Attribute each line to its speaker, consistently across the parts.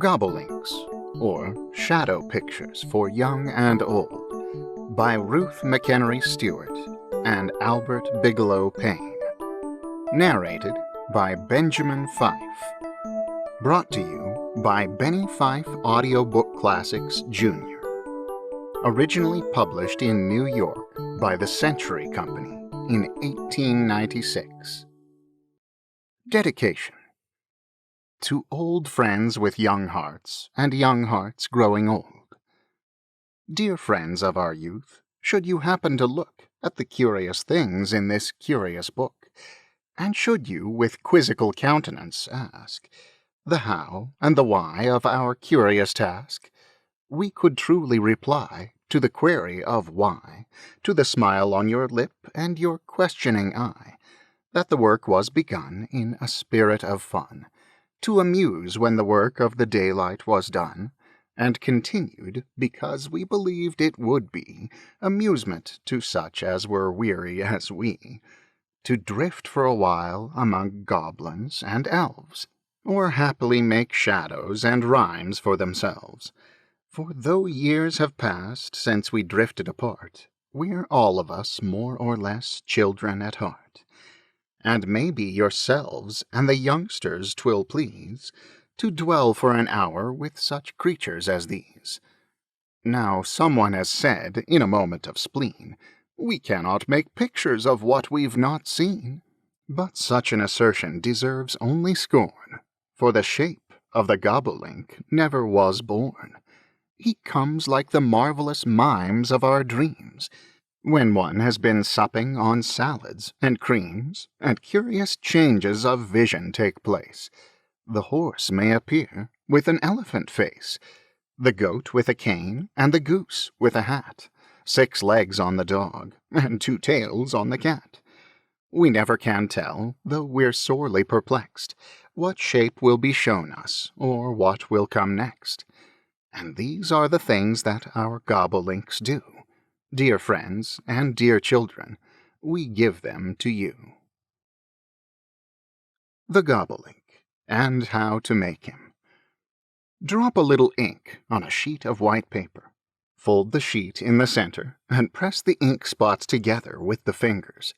Speaker 1: Gobolinks, or Shadow Pictures for Young and Old, by Ruth McEnery Stuart and Albert Bigelow Paine. Narrated by Benjamin Fife. Brought to you by Benny Fife Audiobook Classics, Jr. Originally published in New York by the Century Company in 1896. Dedication. To old friends with young hearts, and young hearts growing old. Dear friends of our youth, should you happen to look at the curious things in this curious book, and should you with quizzical countenance ask the how and the why of our curious task, we could truly reply to the query of why, to the smile on your lip and your questioning eye, that the work was begun in a spirit of fun, to amuse when the work of the daylight was done, and continued because we believed it would be amusement to such as were weary as we, to drift for a while among goblins and elves, or happily make shadows and rhymes for themselves. For though years have passed since we drifted apart, we're all of us more or less children at heart. And maybe yourselves and the youngsters 'twill please to dwell for an hour with such creatures as these. Now someone has said, in a moment of spleen, we cannot make pictures of what we've not seen. But such an assertion deserves only scorn, for the shape of the Gobolink never was born. He comes like the marvelous mimes of our dreams, when one has been supping on salads and creams, and curious changes of vision take place. The horse may appear with an elephant face, the goat with a cane, and the goose with a hat, 6 legs on the dog, and 2 tails on the cat. We never can tell, though we're sorely perplexed, what shape will be shown us, or what will come next. And these are the things that our Gobolinks do. Dear friends and dear children, we give them to you. The Gobolink, and how to make him. Drop a little ink on a sheet of white paper. Fold the sheet in the center, and press the ink spots together with the fingers.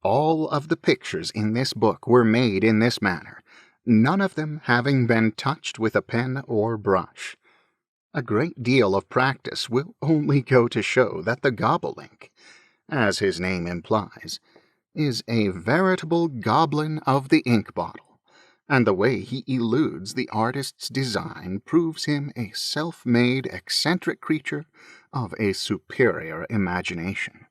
Speaker 1: All of the pictures in this book were made in this manner, none of them having been touched with a pen or brush. A great deal of practice will only go to show that the Gobolink, as his name implies, is a veritable goblin of the ink bottle, and the way he eludes the artist's design proves him a self-made, eccentric creature of a superior imagination.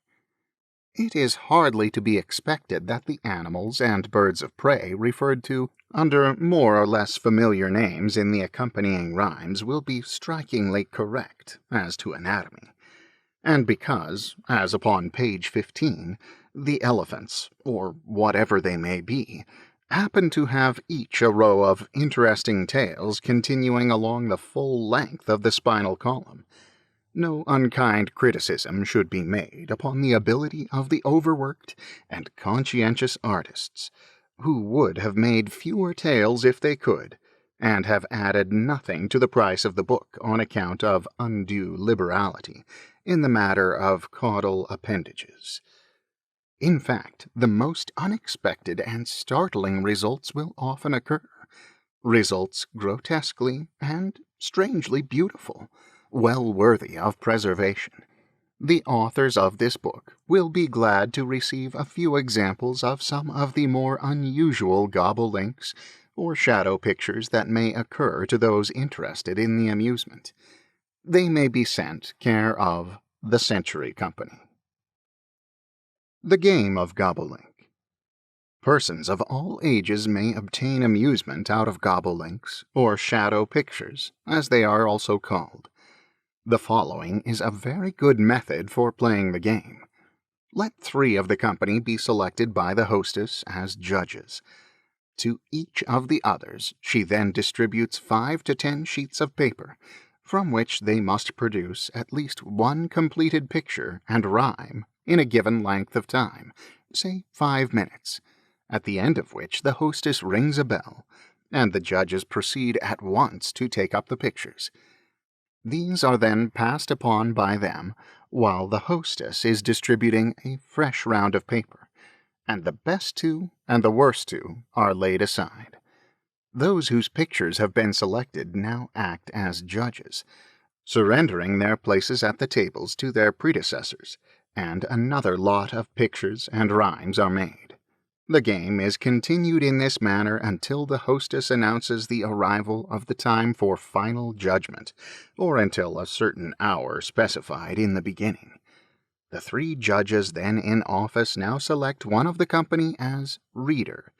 Speaker 1: It is hardly to be expected that the animals and birds of prey referred to under more or less familiar names in the accompanying rhymes will be strikingly correct as to anatomy, and because, as upon page 15, the elephants, or whatever they may be, happen to have each a row of interesting tails continuing along the full length of the spinal column, no unkind criticism should be made upon the ability of the overworked and conscientious artists, who would have made fewer tails if they could, and have added nothing to the price of the book on account of undue liberality in the matter of caudal appendages. In fact, the most unexpected and startling results will often occur, results grotesquely and strangely beautiful, well worthy of preservation. The authors of this book will be glad to receive a few examples of some of the more unusual Gobolinks or shadow pictures that may occur to those interested in the amusement. They may be sent care of the Century Company. The Game of Gobolink. Persons of all ages may obtain amusement out of Gobolinks, or shadow pictures, as they are also called. The following is a very good method for playing the game. Let 3 of the company be selected by the hostess as judges. To each of the others she then distributes 5 to 10 sheets of paper, from which they must produce at least 1 completed picture and rhyme in a given length of time, say 5 minutes, at the end of which the hostess rings a bell, and the judges proceed at once to take up the pictures. These are then passed upon by them, while the hostess is distributing a fresh round of paper, and the best two and the worst two are laid aside. Those whose pictures have been selected now act as judges, surrendering their places at the tables to their predecessors, and another lot of pictures and rhymes are made. The game is continued in this manner until the hostess announces the arrival of the time for final judgment, or until a certain hour specified in the beginning. The 3 judges then in office now select one of the company as reader,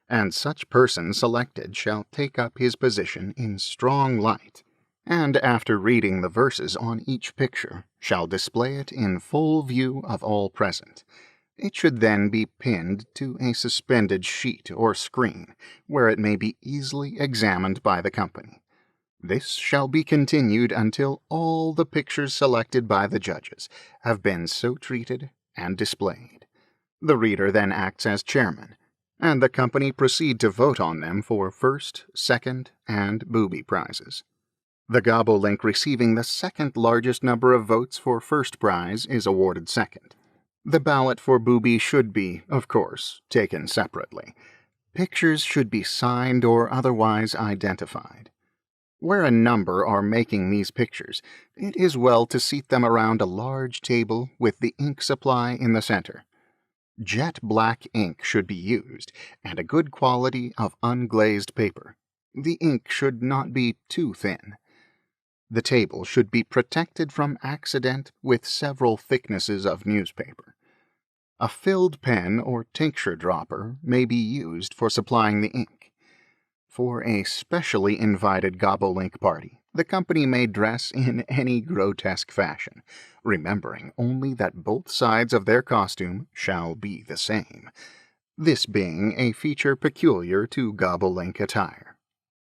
Speaker 1: and such person selected shall take up his position in strong light, and after reading the verses on each picture, shall display it in full view of all present. It should then be pinned to a suspended sheet or screen, where it may be easily examined by the company. This shall be continued until all the pictures selected by the judges have been so treated and displayed. The reader then acts as chairman, and the company proceed to vote on them for first, second, and booby prizes. The Gobolink receiving the second largest number of votes for first prize is awarded second. The ballot for booby should be, of course, taken separately. Pictures should be signed or otherwise identified. Where a number are making these pictures, it is well to seat them around a large table with the ink supply in the center. Jet black ink should be used, and a good quality of unglazed paper. The ink should not be too thin. The table should be protected from accident with several thicknesses of newspaper. A filled pen or tincture dropper may be used for supplying the ink. For a specially invited Gobolink party, the company may dress in any grotesque fashion, remembering only that both sides of their costume shall be the same, this being a feature peculiar to Gobolink attire.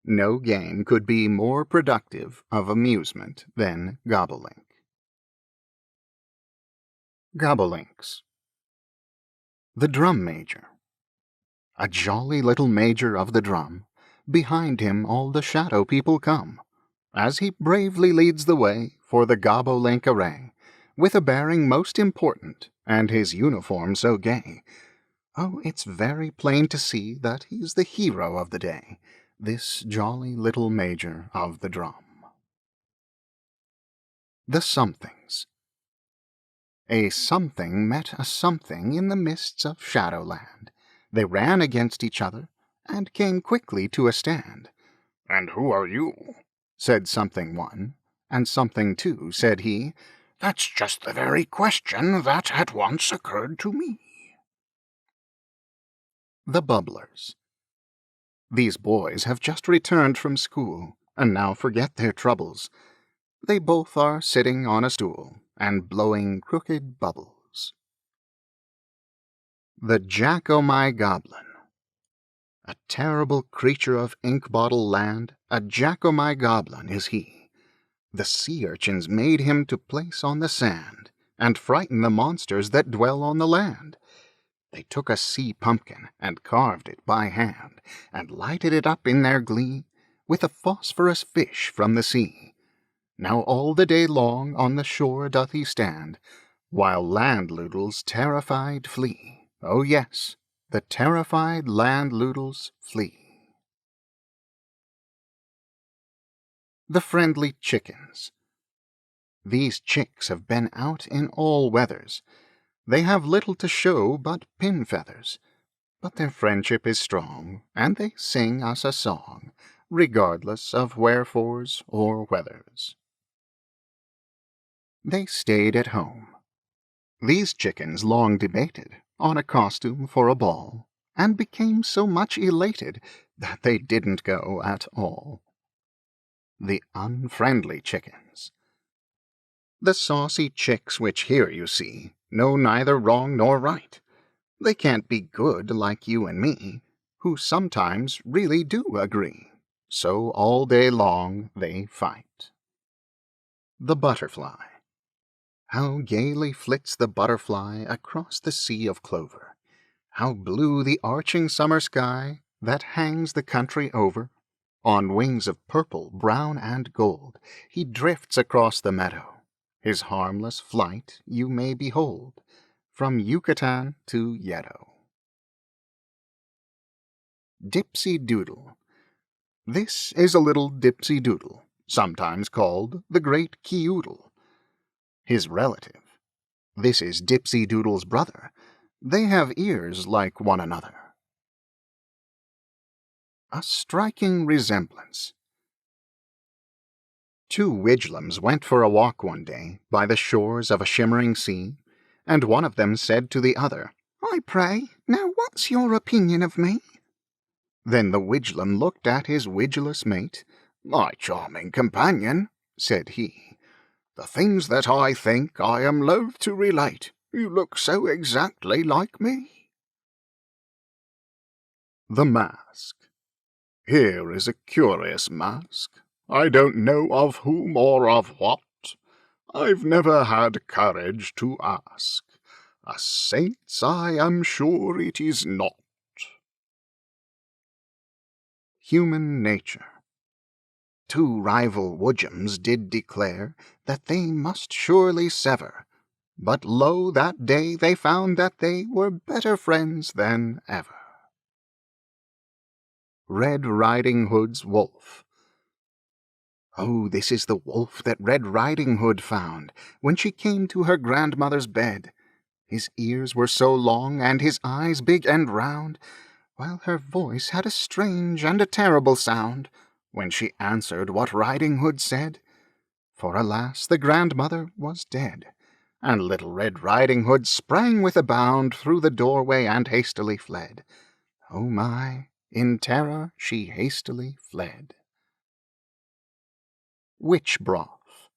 Speaker 1: No game could be more productive of amusement than Gobolink. Gobolinks. The Drum Major. A jolly little major of the drum, behind him all the shadow people come, as he bravely leads the way for the Gobolink array, with a bearing most important, and his uniform so gay. Oh, it's very plain to see that he's the hero of the day, this jolly little major of the drum. The Somethings. A something met a something in the mists of Shadowland. They ran against each other, and came quickly to a stand. "And who are you?" said Something One, and Something Two said he, "That's just the very question that at once occurred to me." The Bubblers. These boys have just returned from school, and now forget their troubles. They both are sitting on a stool, and blowing crooked bubbles. The Jack-o'-my-Goblin. A terrible creature of ink-bottle land, a Jack-o'-my-Goblin is he. The sea urchins made him to place on the sand, and frighten the monsters that dwell on the land. They took a sea pumpkin, and carved it by hand, and lighted it up in their glee with a phosphorus fish from the sea. Now all the day long on the shore doth he stand, while landloodles terrified flee. Oh yes, the terrified landloodles flee. The Friendly Chickens. These chicks have been out in all weathers. They have little to show but pin feathers, but their friendship is strong, and they sing us a song, regardless of wherefores or weathers. They stayed at home. These chickens long debated on a costume for a ball, and became so much elated that they didn't go at all. The Unfriendly Chickens. The saucy chicks which here you see know neither wrong nor right. They can't be good like you and me, who sometimes really do agree. So all day long they fight. The Butterfly. How gaily flits the butterfly across the sea of clover! How blue the arching summer sky that hangs the country over. On wings of purple, brown, and gold, he drifts across the meadow. His harmless flight you may behold, from Yucatan to Yedo. Dipsy-doodle. This is a little dipsy-doodle, sometimes called the Great Keoodle. His relative. This is Dipsy-doodle's brother. They have ears like one another. A striking resemblance. Two Widglums went for a walk one day by the shores of a shimmering sea, and one of them said to the other, "I pray, now what's your opinion of me?" Then the Widglum looked at his Widgless mate. "My charming companion," said he, "the things that I think I am loath to relate. You look so exactly like me." The Mask. Here is a curious mask. I don't know of whom or of what. I've never had courage to ask. A saint's I am sure it is not. Human nature. Two rival Woodjums did declare that they must surely sever, but lo, that day they found that they were better friends than ever. Red Riding Hood's Wolf. Oh, this is the wolf that Red Riding Hood found when she came to her grandmother's bed. His ears were so long and his eyes big and round, while her voice had a strange and a terrible sound when she answered what Riding Hood said. For alas, the grandmother was dead, and little Red Riding Hood sprang with a bound through the doorway and hastily fled. Oh my, in terror she hastily fled. Witch broth.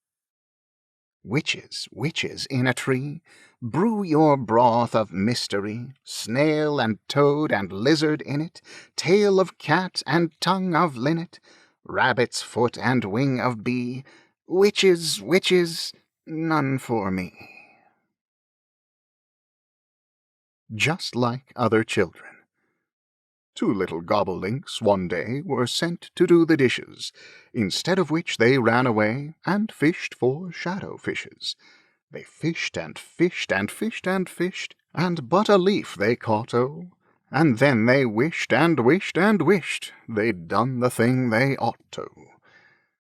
Speaker 1: Witches, witches in a tree, brew your broth of mystery, snail and toad and lizard in it, tail of cat and tongue of linnet, rabbit's foot and wing of bee. Witches, witches, none for me. Just like other children. Two little Gobolinks one day were sent to do the dishes, instead of which they ran away and fished for shadow fishes. They fished and fished and fished and fished, and but a leaf they caught, oh, and then they wished and wished and wished they'd done the thing they ought to.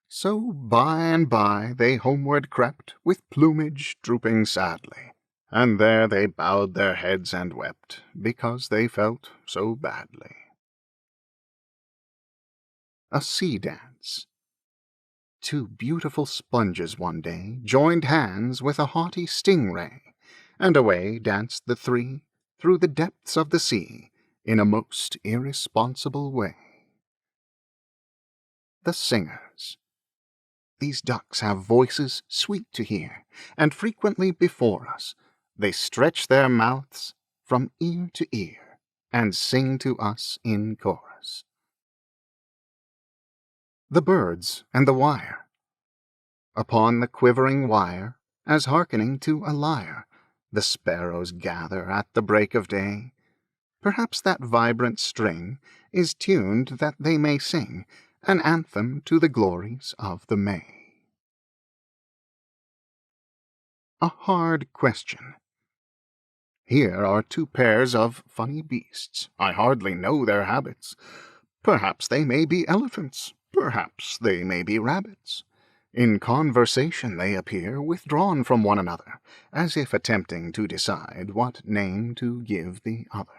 Speaker 1: So by and by they homeward crept, with plumage drooping sadly, and there they bowed their heads and wept, because they felt so badly. A sea dance. Two beautiful sponges one day joined hands with a haughty stingray, and away danced the three through the depths of the sea in a most irresponsible way. The singers. These ducks have voices sweet to hear, and frequently before us they stretch their mouths from ear to ear and sing to us in chorus. The birds and the wire. Upon the quivering wire, as hearkening to a lyre, the sparrows gather at the break of day. Perhaps that vibrant string is tuned that they may sing an anthem to the glories of the May. A hard question. Here are two pairs of funny beasts. I hardly know their habits. Perhaps they may be elephants. Perhaps they may be rabbits. In conversation they appear withdrawn from one another, as if attempting to decide what name to give the other.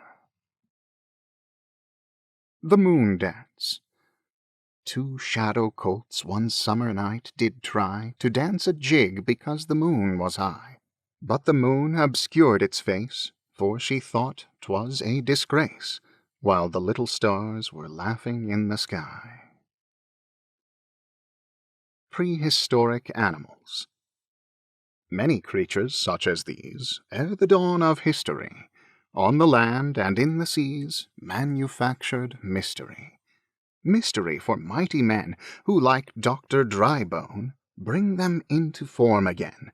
Speaker 1: The Moon Dance. Two shadow colts one summer night did try to dance a jig because the moon was high. But the moon obscured its face, for she thought 'twas a disgrace, while the little stars were laughing in the sky. Prehistoric animals. Many creatures such as these, ere the dawn of history, on the land and in the seas, manufactured mystery. Mystery for mighty men who, like Dr. Drybone, bring them into form again,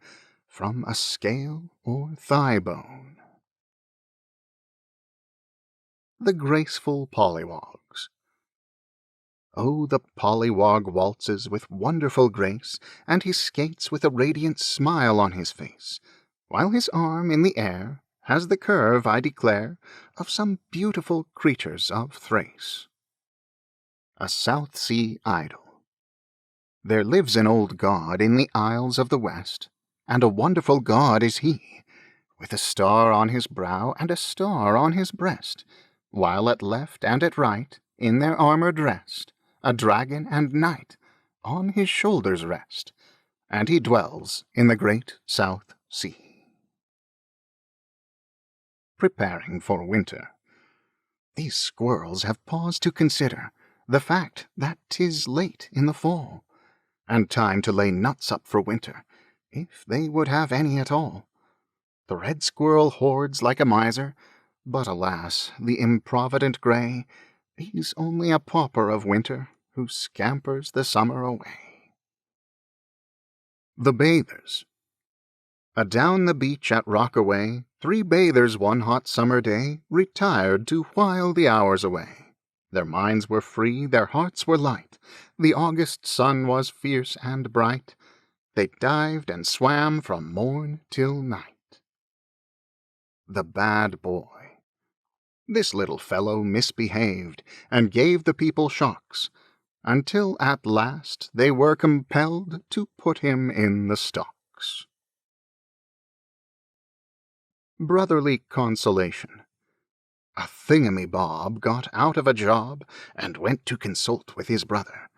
Speaker 1: from a scale or thigh bone. The graceful pollywogs. Oh, the pollywog waltzes with wonderful grace, and he skates with a radiant smile on his face, while his arm in the air has the curve, I declare, of some beautiful creatures of Thrace. A South Sea Idyll. There lives an old god in the Isles of the West, and a wonderful god is he, with a star on his brow and a star on his breast, while at left and at right, in their armour dressed, a dragon and knight on his shoulders rest, and he dwells in the great South Sea. Preparing for winter. These squirrels have paused to consider the fact that 'tis late in the fall, and time to lay nuts up for winter, if they would have any at all. The red squirrel hoards like a miser, but alas, the improvident grey, he's only a pauper of winter, who scampers the summer away. The Bathers. Adown the beach at Rockaway, 3 bathers one hot summer day retired to while the hours away. Their minds were free, their hearts were light, the August sun was fierce and bright. They dived and swam from morn till night. The Bad Boy. This little fellow misbehaved, and gave the people shocks, until at last they were compelled to put him in the stocks. Brotherly Consolation. A thingamy-bob got out of a job, and went to consult with his brother.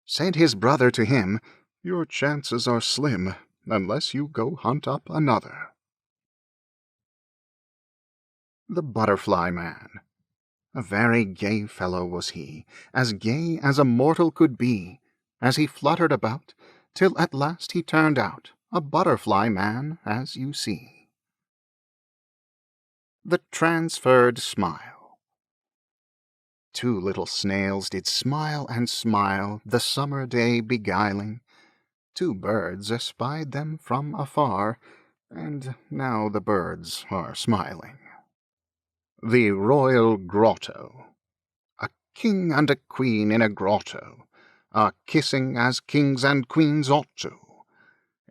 Speaker 1: Said his brother to him, "Your chances are slim, unless you go hunt up another." The Butterfly Man. A very gay fellow was he, as gay as a mortal could be, as he fluttered about, till at last he turned out a butterfly man, as you see. The Transferred Smile. 2 little snails did smile and smile, the summer day beguiling. 2 birds espied them from afar, and now the birds are smiling. The Royal Grotto. A king and a queen in a grotto are kissing as kings and queens ought to.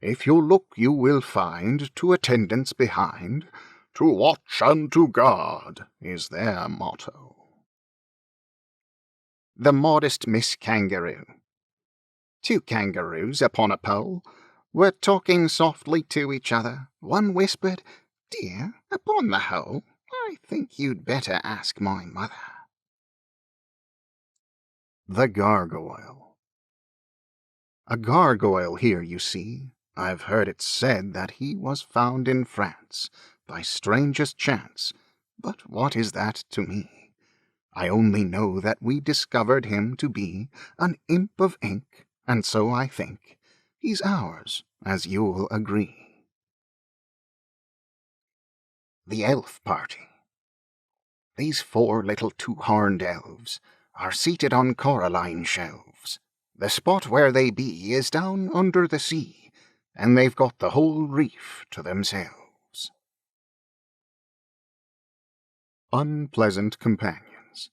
Speaker 1: If you look, you will find 2 attendants behind. To watch and to guard is their motto. The Modest Miss Kangaroo. 2 kangaroos upon a pole were talking softly to each other. One whispered, "Dear, upon the whole, I think you'd better ask my mother." The Gargoyle. A gargoyle here you see. I've heard it said that he was found in France by strangest chance, but what is that to me? I only know that we discovered him to be an imp of ink, and so I think he's ours, as you'll agree. The Elf Party. These 4 little 2-horned elves are seated on coralline shelves. The spot where they be is down under the sea, and they've got the whole reef to themselves. Unpleasant Companions.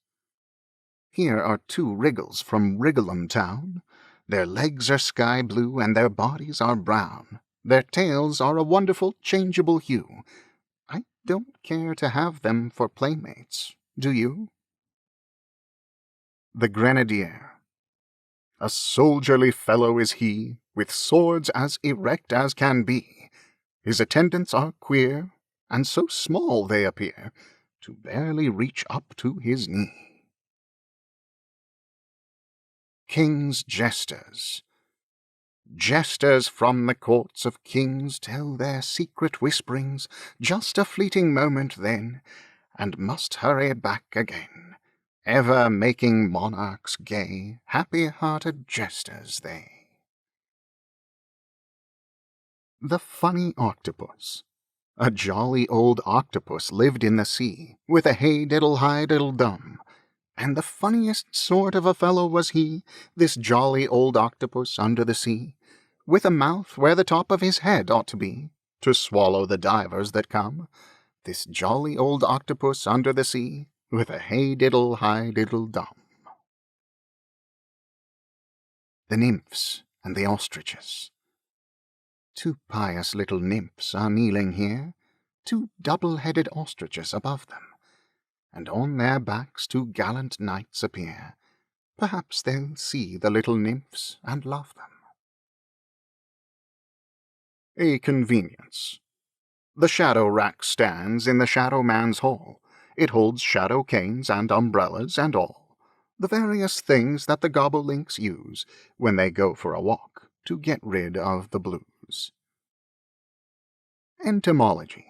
Speaker 1: Here are 2 wriggles from Wriggleham town. Their legs are sky blue and their bodies are brown. Their tails are a wonderful changeable hue. I don't care to have them for playmates, do you? The Grenadier. A soldierly fellow is he, with swords as erect as can be. His attendants are queer, and so small they appear, to barely reach up to his knee. King's Jesters. Jesters from the courts of kings tell their secret whisperings just a fleeting moment then, and must hurry back again, ever making monarchs gay, happy-hearted jesters they. The Funny Octopus. A jolly old octopus lived in the sea, with a hey-diddle-hi-diddle-dum. And the funniest sort of a fellow was he, this jolly old octopus under the sea, with a mouth where the top of his head ought to be, to swallow the divers that come. This jolly old octopus under the sea, with a hey-diddle-hi-diddle-dum. the nymphs and the ostriches. 2 pious little nymphs are kneeling here, 2 double-headed ostriches above them, and on their backs 2 gallant knights appear. Perhaps they'll see the little nymphs and love them. A convenience. The shadow rack stands in the shadow man's hall. It holds shadow canes and umbrellas and all, the various things that the Gobolinks use when they go for a walk to get rid of the blues. Entomology.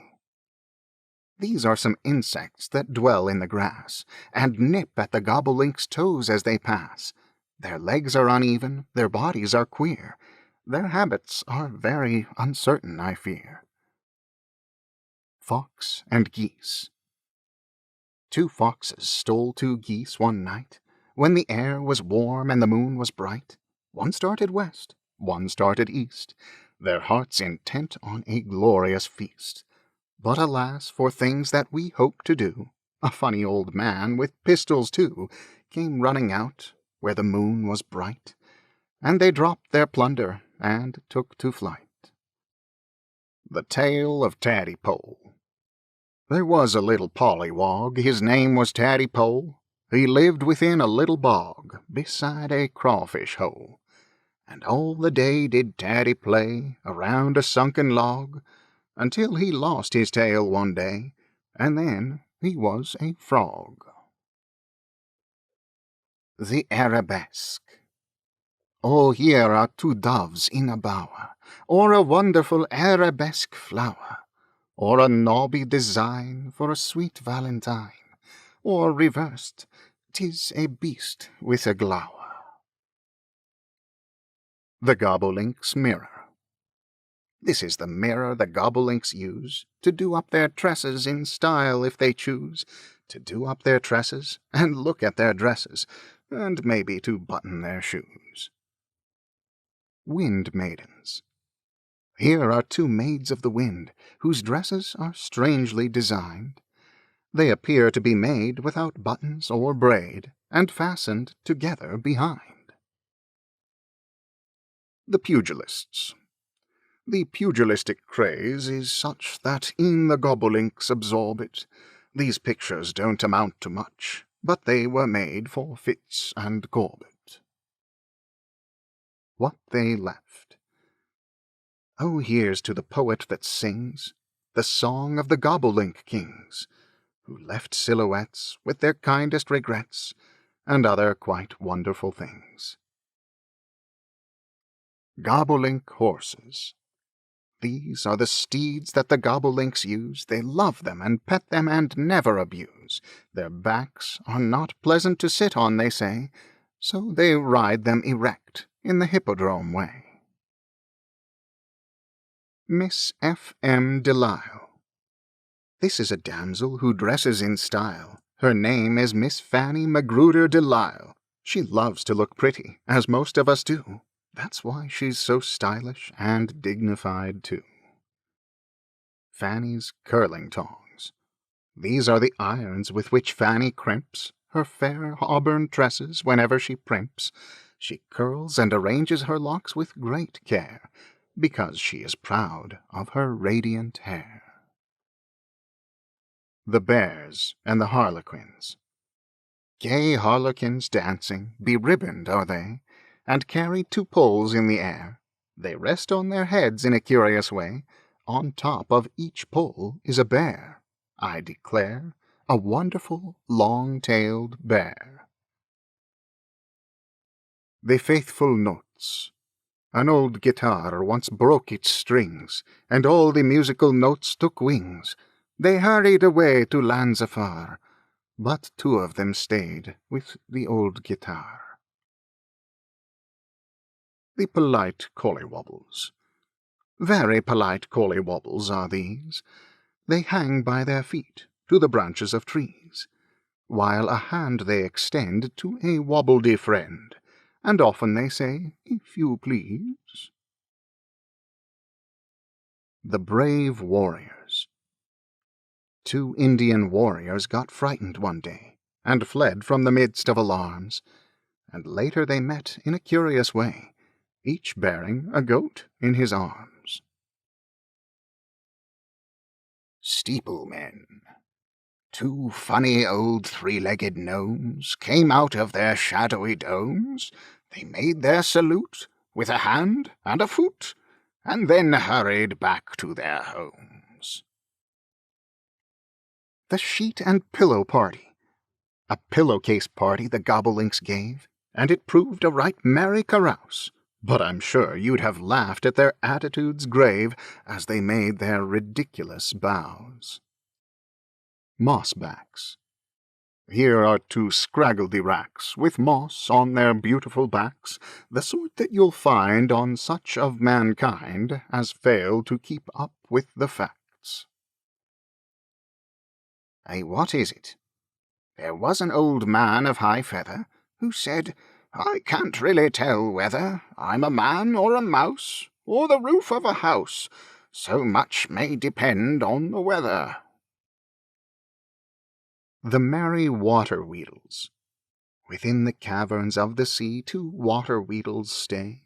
Speaker 1: These are some insects that dwell in the grass, and nip at the Gobolinks' toes as they pass. Their legs are uneven, their bodies are queer, their habits are very uncertain, I fear. Fox and geese. 2 foxes stole 2 geese one night, when the air was warm and the moon was bright. One started west, one started east, their hearts intent on a glorious feast. But alas, for things that we hope to do, a funny old man with pistols too came running out where the moon was bright, and they dropped their plunder and took to flight. The Tale of Tadpole. There was a little pollywog, his name was Tadpole. He lived within a little bog, beside a crawfish hole. And all the day did Taddy play around a sunken log, until he lost his tail one day, and then he was a frog. The Arabesque. Oh, here are 2 doves in a bower, or a wonderful arabesque flower, or a nobby design for a sweet valentine, or reversed, 'tis a beast with a glower. The Gobolinks' Mirror. This is the mirror the Gobolinks use to do up their tresses in style if they choose, to do up their tresses and look at their dresses, and maybe to button their shoes. Wind Maidens. Here are 2 maids of the wind, whose dresses are strangely designed. They appear to be made without buttons or braid, and fastened together behind. The Pugilists. The pugilistic craze is such that e'en the Gobolinks absorb it. These pictures don't amount to much, but they were made for Fitz and Corbett. What They Left. Oh, here's to the poet that sings the song of the Gobolink kings, who left silhouettes with their kindest regrets, and other quite wonderful things. Gobolink Horses. These are the steeds that the Gobolinks use. They love them and pet them and never abuse. Their backs are not pleasant to sit on, they say, so they ride them erect in the hippodrome way. Miss F.M. Delisle. This is a damsel who dresses in style. Her name is Miss Fanny Magruder Delisle. She loves to look pretty, as most of us do. That's why she's so stylish and dignified, too. Fanny's curling tongs. These are the irons with which Fanny crimps her fair auburn tresses whenever she primps. She curls and arranges her locks with great care, because she is proud of her radiant hair. The Bears and the Harlequins. Gay harlequins dancing, beribboned are they, and carry 2 poles in the air. They rest on their heads in a curious way. On top of each pole is a bear, I declare, a wonderful long-tailed bear. The Faithful Notes. An old guitar once broke its strings, and all the musical notes took wings. They hurried away to lands afar, but 2 of them stayed with the old guitar. The Polite Collywobbles. Very polite collywobbles are these. They hang by their feet to the branches of trees, while a hand they extend to a wobbledy friend, and often they say, "If you please." The Brave Warriors. 2 Indian warriors got frightened one day, and fled from the midst of alarms. and later they met in a curious way, each bearing a goat in his arms. Steeplemen. Two funny old three-legged gnomes came out of their shadowy domes. They made their salute with a hand and a foot, and then hurried back to their homes. The Sheet and Pillow Party. A pillowcase party the Gobolinks gave, and it proved a right merry carouse, but I'm sure you'd have laughed at their attitudes grave as they made their ridiculous bows. Mossbacks. Here are two scraggledy-racks, with moss on their beautiful backs, the sort that you'll find on such of mankind as fail to keep up with the facts. What is it? There was an old man of high feather who said, "I can't really tell whether I'm a man or a mouse, or the roof of a house. So much may depend on the weather." The merry water-weedles. Within the caverns of the sea 2 water-weedles stay.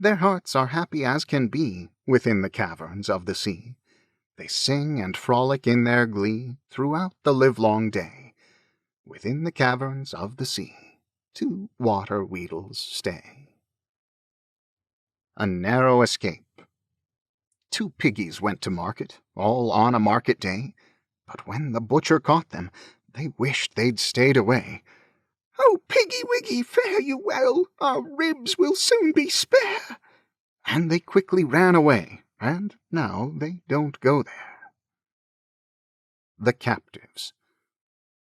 Speaker 1: Their hearts are happy as can be within the caverns of the sea. They sing and frolic in their glee throughout the livelong day. Within the caverns of the sea 2 water-weedles stay. A narrow escape. 2 piggies went to market, all on a market day, but when the butcher caught them, they wished they'd stayed away. "Oh, Piggy-wiggy, fare you well, our ribs will soon be spare." And they quickly ran away, and now they don't go there. The captives.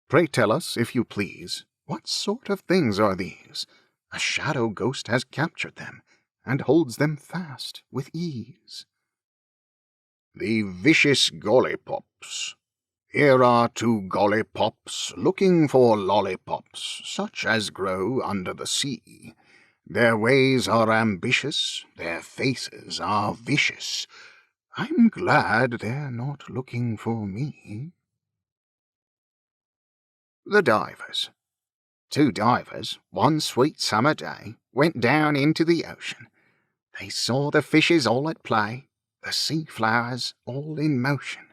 Speaker 1: Pray tell us, if you please, what sort of things are these? A shadow ghost has captured them, and holds them fast with ease. The vicious gollipops. Here are 2 gollipops looking for lollipops, such as grow under the sea. Their ways are ambitious, their faces are vicious. I'm glad they're not looking for me. The divers. 2 divers, one sweet summer day, went down into the ocean. They saw the fishes all at play, the sea flowers all in motion.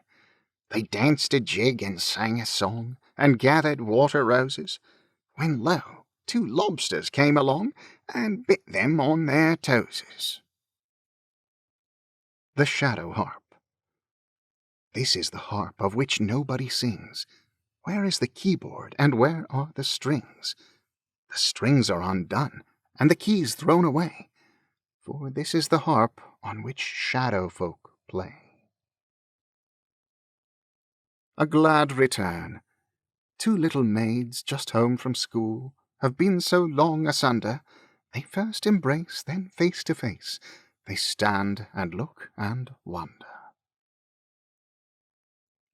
Speaker 1: They danced a jig and sang a song, and gathered water roses, when lo, 2 lobsters came along, and bit them on their toeses. The shadow harp. This is the harp of which nobody sings. Where is the keyboard, and where are the strings? The strings are undone, and the keys thrown away, for this is the harp on which shadow folk play. A glad return. 2 little maids just home from school have been so long asunder, they first embrace, then face to face, they stand and look and wonder.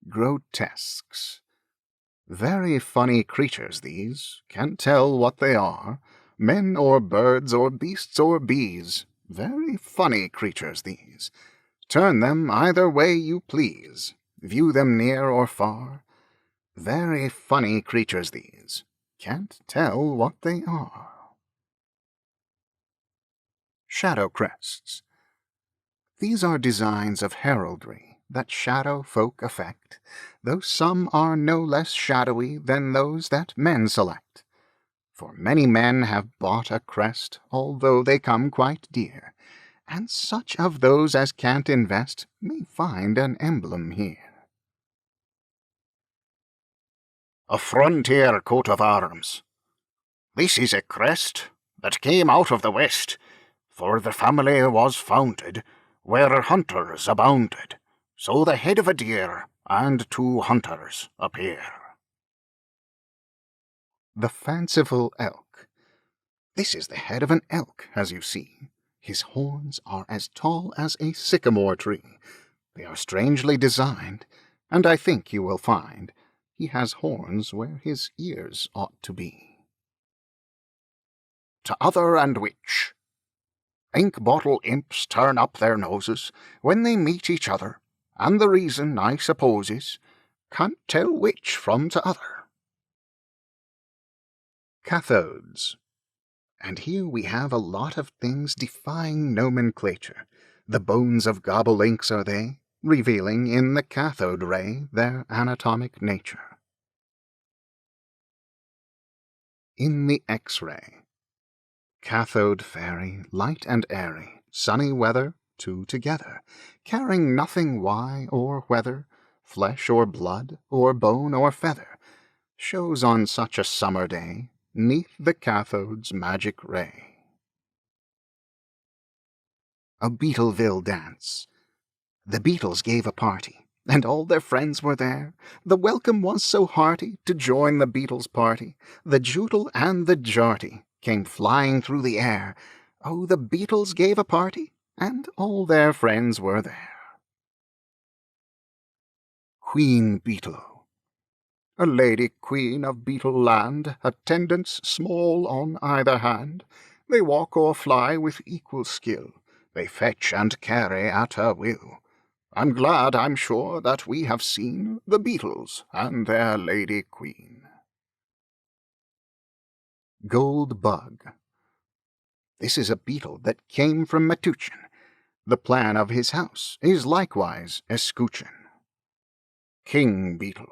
Speaker 1: Grotesques. Very funny creatures these, can't tell what they are, men or birds or beasts or bees, very funny creatures these. Turn them either way you please, view them near or far. Very funny creatures these, can't tell what they are. Shadow crests. These are designs of heraldry that shadow folk affect, though some are no less shadowy than those that men select. For many men have bought a crest, although they come quite dear, and such of those as can't invest may find an emblem here. A frontier coat of arms. This is a crest that came out of the west, for the family was founded where hunters abounded, so the head of a deer and 2 hunters appear. The fanciful elk. This is the head of an elk, as you see. His horns are as tall as a sycamore tree. They are strangely designed, and I think you will find he has horns where his ears ought to be. To other and which. Ink-bottle imps turn up their noses when they meet each other, and the reason, I suppose, is, can't tell which from t'other. Cathodes. And here we have a lot of things defying nomenclature. The bones of Gobolinks are they, revealing in the cathode ray their anatomic nature. In the X-ray. Cathode fairy, light and airy, sunny weather, two together, caring nothing why or whether, flesh or blood, or bone or feather, shows on such a summer day, 'neath the cathode's magic ray. A Beetleville dance. The Beatles gave a party, and all their friends were there. The welcome was so hearty to join the Beatles' party. The Jootle and the Jarty came flying through the air. Oh, the Beatles gave a party, and all their friends were there. Queen Bigelow. A lady queen of Beetleland, attendants small on either hand. They walk or fly with equal skill. They fetch and carry at her will. I'm glad, I'm sure, that we have seen the Beatles and their lady queen. Gold Bug. This is a beetle that came from Metuchen. The plan of his house is likewise escutcheon. King Beetle.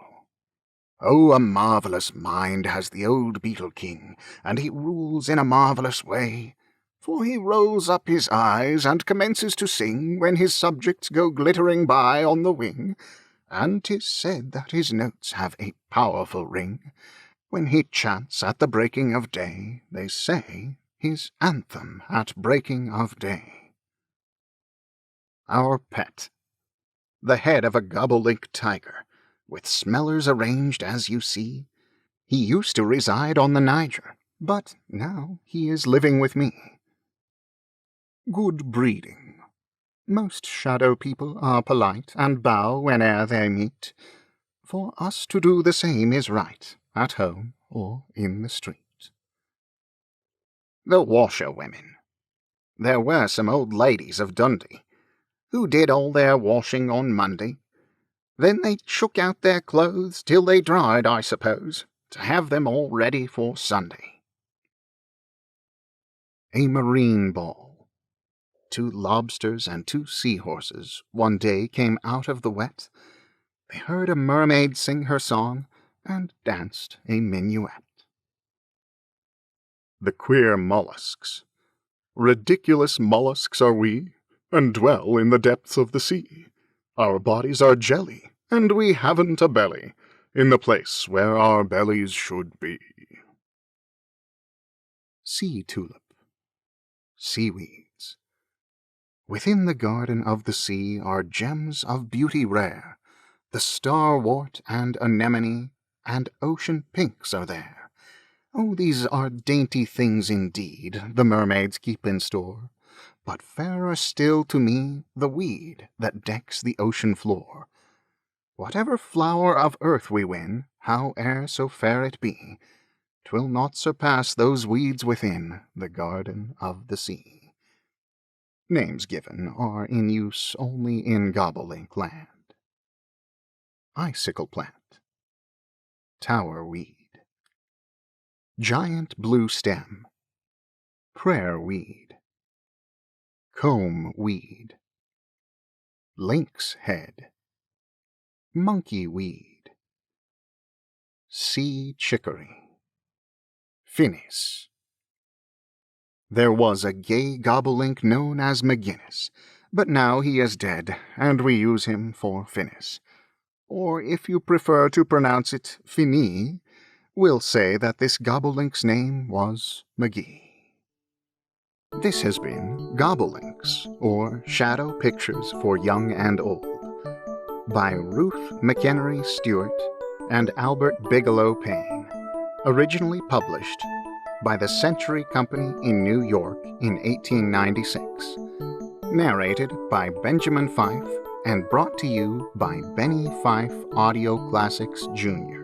Speaker 1: Oh, a marvellous mind has the old Beetle King, and he rules in a marvellous way. For he rolls up his eyes and commences to sing when his subjects go glittering by on the wing, and 'tis said that his notes have a powerful ring. When he chants at the breaking of day, they say his anthem at breaking of day. Our pet. The head of a Gobolink tiger, with smellers arranged as you see. He used to reside on the Niger, but now he is living with me. Good breeding. Most shadow people are polite and bow whene'er they meet. For us to do the same is right, at home or in the street. The washerwomen. There were some old ladies of Dundee who did all their washing on Monday. Then they shook out their clothes till they dried, I suppose, to have them all ready for Sunday. A marine ball. 2 lobsters and 2 seahorses one day came out of the wet. They heard a mermaid sing her song and danced a minuet. The queer mollusks. Ridiculous mollusks are we, and dwell in the depths of the sea. Our bodies are jelly, and we haven't a belly, in the place where our bellies should be. Sea tulip. Seaweeds. Within the garden of the sea are gems of beauty rare. The starwort and anemone and ocean pinks are there. Oh, these are dainty things indeed the mermaids keep in store. But fairer still to me the weed that decks the ocean floor. Whatever flower of earth we win, howe'er so fair it be, 'twill not surpass those weeds within the garden of the sea. Names given are in use only in Gobolink land. Icicle plant. Tower weed. Giant blue stem. Prayer weed. Comb weed. Lynx head. Monkey weed. Sea chicory. Finis. There was a gay Gobolink known as McGinnis, but now he is dead, and we use him for Finis. Or if you prefer to pronounce it Fini, we'll say that this Gobolink's name was McGee. This has been Gobolinks, or Shadow Pictures for Young and Old, by Ruth McEnery Stuart and Albert Bigelow Paine, originally published by the Century Company in New York in 1896. Narrated by Benjamin Fife and brought to you by Benny Fife Audio Classics Jr.